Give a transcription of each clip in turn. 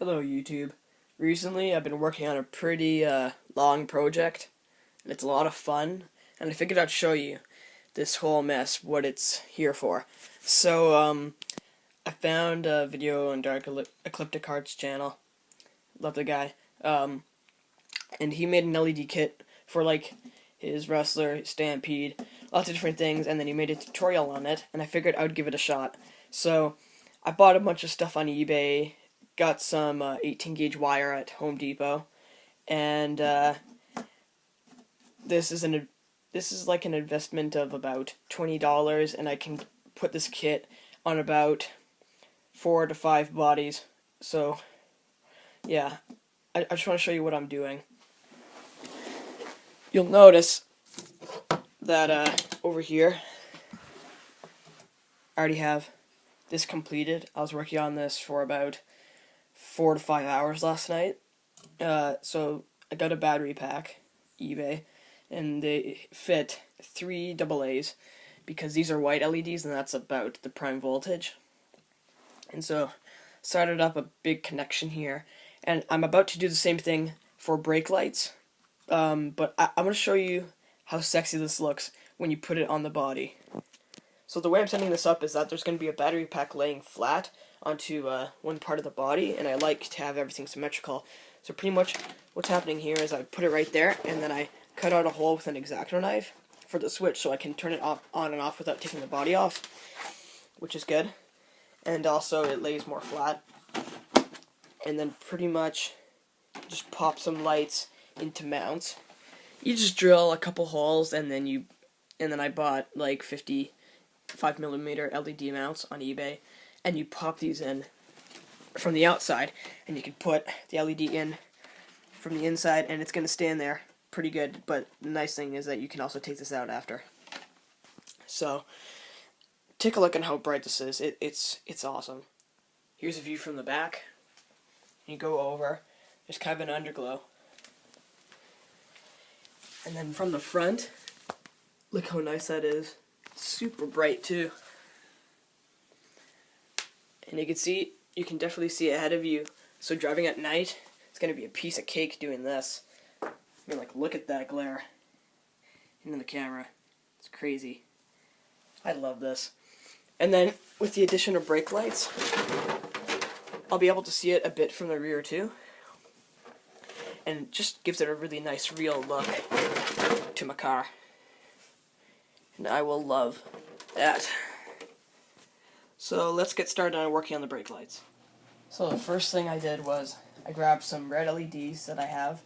Hello YouTube. Recently I've been working on a pretty long project, and it's a lot of fun, and I figured I'd show you this whole mess, what it's here for. So I found a video on Dark Ecliptic Arts channel. Love the guy. And he made an LED kit for like his wrestler, Stampede, lots of different things, and then he made a tutorial on it, and I figured I would give it a shot. So I bought a bunch of stuff on eBay, got some 18 gauge wire at Home Depot, and this is like an investment of about $20, and I can put this kit on about 4 to 5 bodies. So yeah, I just want to show you what I'm doing. You'll notice that over here I already have this completed. I was working on this for about 4 to 5 hours last night. So I got a battery pack, eBay, and they fit 3 AA's because these are white LEDs and that's about the prime voltage. And so started up a big connection here, and I'm about to do the same thing for brake lights. But I'm going to show you how sexy this looks when you put it on the body. So the way I'm setting this up is that there's going to be a battery pack laying flat onto one part of the body, and I like to have everything symmetrical. So pretty much what's happening here is I put it right there, and then I cut out a hole with an X-Acto knife for the switch so I can turn it on and off without taking the body off, which is good. And also it lays more flat. And then pretty much just pop some lights into mounts. You just drill a couple holes, and then I bought like 55mm LED mounts on eBay, and you pop these in from the outside, and you can put the LED in from the inside, and it's going to stand there pretty good. But the nice thing is that you can also take this out after. So take a look at how bright this is. It's awesome. Here's a view from the back. You go over, there's kind of an underglow. And then from the front, look how nice that is. It's super bright too. And you can definitely see ahead of you. So driving at night, it's going to be a piece of cake doing this. I mean, like, look at that glare into the camera. It's crazy. I love this. And then with the addition of brake lights, I'll be able to see it a bit from the rear too. And it just gives it a really nice real look to my car. And I will love that. So let's get started on working on the brake lights. So the first thing I did was I grabbed some red LEDs that I have,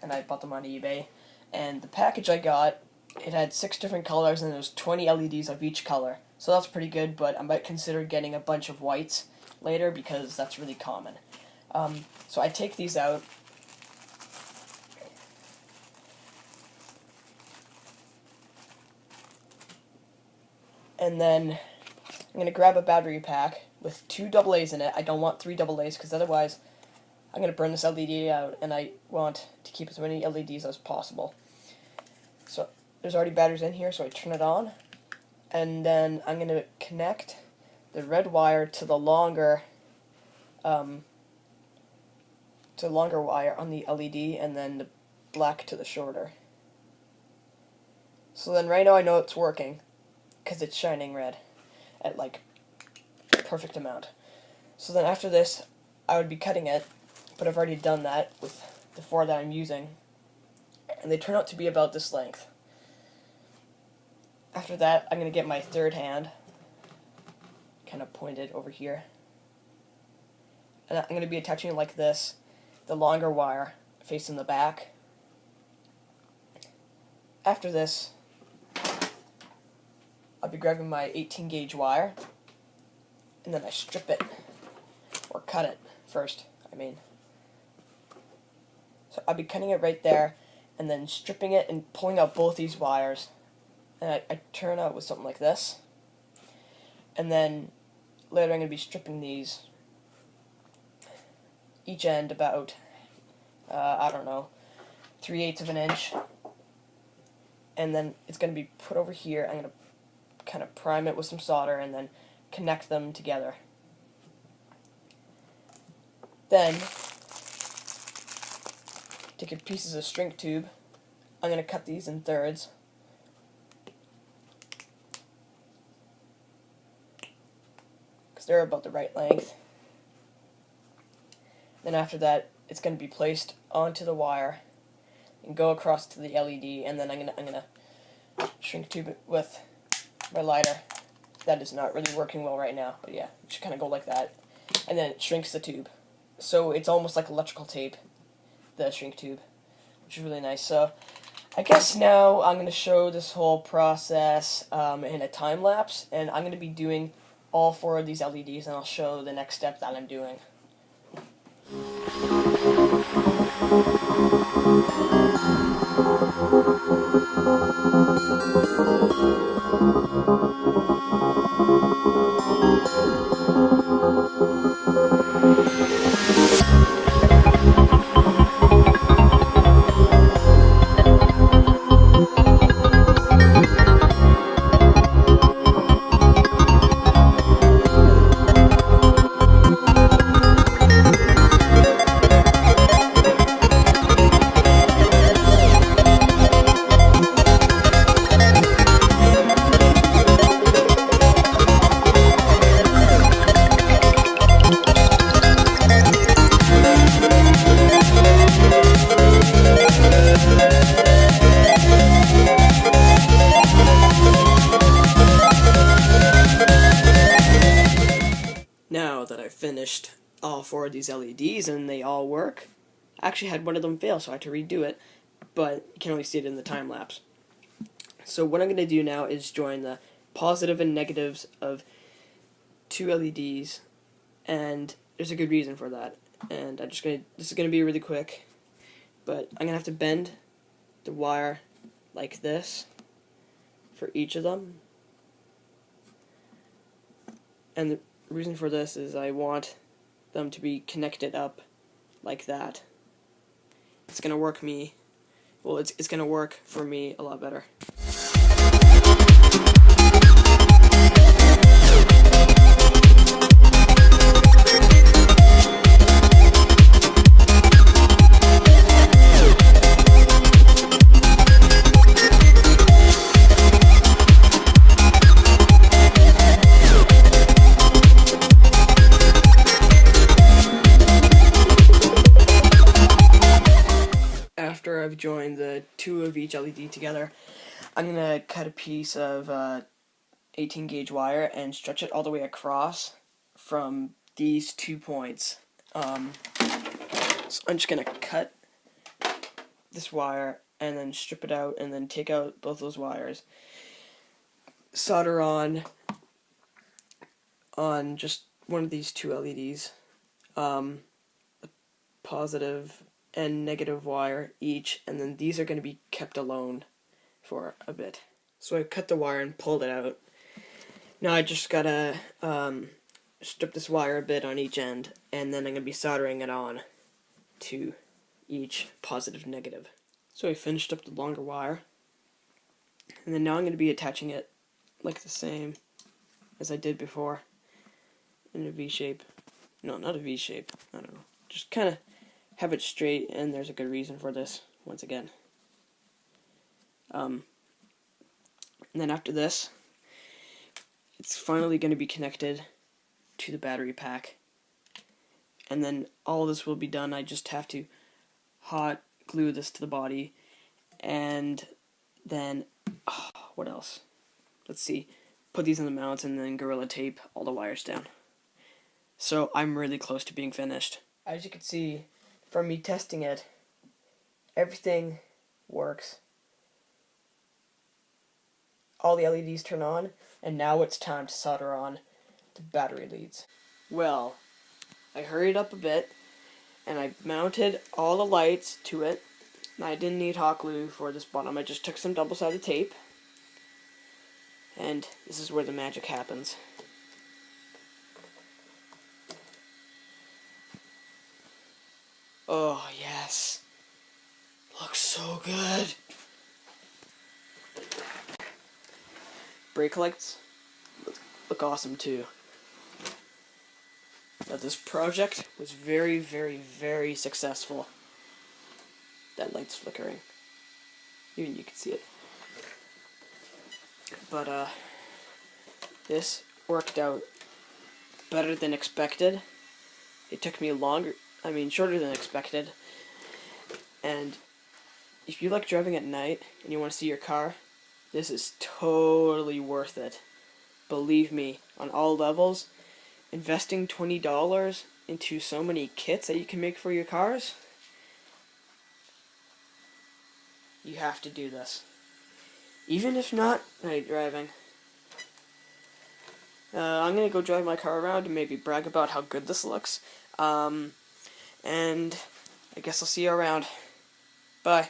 and I bought them on eBay. And the package I got, it had 6 different colors, and there was 20 LEDs of each color. So that's pretty good, but I might consider getting a bunch of whites later because that's really common. So I take these out. And then I'm going to grab a battery pack with 2 AA's in it. I don't want 3 AA's because otherwise I'm going to burn this LED out, and I want to keep as many LEDs as possible. So there's already batteries in here, so I turn it on. And then I'm going to connect the red wire to the longer wire on the LED, and then the black to the shorter. So then right now I know it's working, because it's shining red at like perfect amount. So then after this, I would be cutting it, but I've already done that with the 4 that I'm using, and they turn out to be about this length. After that, I'm going to get my third hand, kind of pointed over here, and I'm going to be attaching it like this, the longer wire facing the back. After this, I'll be grabbing my 18 gauge wire, and then I strip it, or cut it first, I mean. So I'll be cutting it right there, and then stripping it and pulling out both these wires. And I turn out with something like this. And then later I'm going to be stripping these, each end about, I don't know, 3/8 of an inch. And then it's going to be put over here. I'm going to kind of prime it with some solder and then connect them together. Then take your pieces of shrink tube. I'm going to cut these in thirds. Because they're about the right length. Then after that, it's going to be placed onto the wire and go across to the LED, and then I'm gonna shrink tube it with my lighter. That is not really working well right now, but yeah, it should kind of go like that. And then it shrinks the tube. So it's almost like electrical tape, the shrink tube, which is really nice. So I guess now I'm going to show this whole process in a time lapse, and I'm going to be doing all 4 of these LEDs, and I'll show the next step that I'm doing. Now that I've finished all 4 of these LEDs and they all work, I actually had one of them fail, so I had to redo it, but you can only see it in the time lapse. So what I'm going to do now is join the positive and negatives of 2 LEDs, and there's a good reason for that. And this is going to be really quick, but I'm going to have to bend the wire like this for each of them. And the reason for this is I want them to be connected up like that. It's going to work it's going to work for me a lot better. After I've joined the 2 of each LED together, I'm going to cut a piece of 18 gauge wire and stretch it all the way across from these 2 points. So I'm just going to cut this wire and then strip it out and then take out both those wires. Solder on just one of these 2 LEDs, a positive and negative wire each, and then these are going to be kept alone for a bit. So I cut the wire and pulled it out. Now I just gotta strip this wire a bit on each end, and then I'm going to be soldering it on to each positive and negative. So I finished up the longer wire, and then now I'm going to be attaching it like the same as I did before, in a V shape. No, not a V shape, I don't know. Just kind of have it straight, and there's a good reason for this, once again. And then after this, it's finally going to be connected to the battery pack. And then all of this will be done. I just have to hot glue this to the body, and then, what else? Let's see. Put these in the mounts and then Gorilla Tape all the wires down. So I'm really close to being finished. As you can see, from me testing it, everything works. All the LEDs turn on, and now it's time to solder on the battery leads. Well, I hurried up a bit, and I mounted all the lights to it. And I didn't need hot glue for this bottom. I just took some double-sided tape, and this is where the magic happens. Oh, yes. Looks so good. Brake lights look awesome too. Now this project was very, very, very successful. that light's flickering. Even you can see it. But this worked out better than expected. It took me shorter than expected. And if you like driving at night and you want to see your car, this is totally worth it. Believe me, on all levels, investing $20 into so many kits that you can make for your cars, you have to do this. Even if not night driving. I'm going to go drive my car around and maybe brag about how good this looks. And I guess I'll see you around. Bye.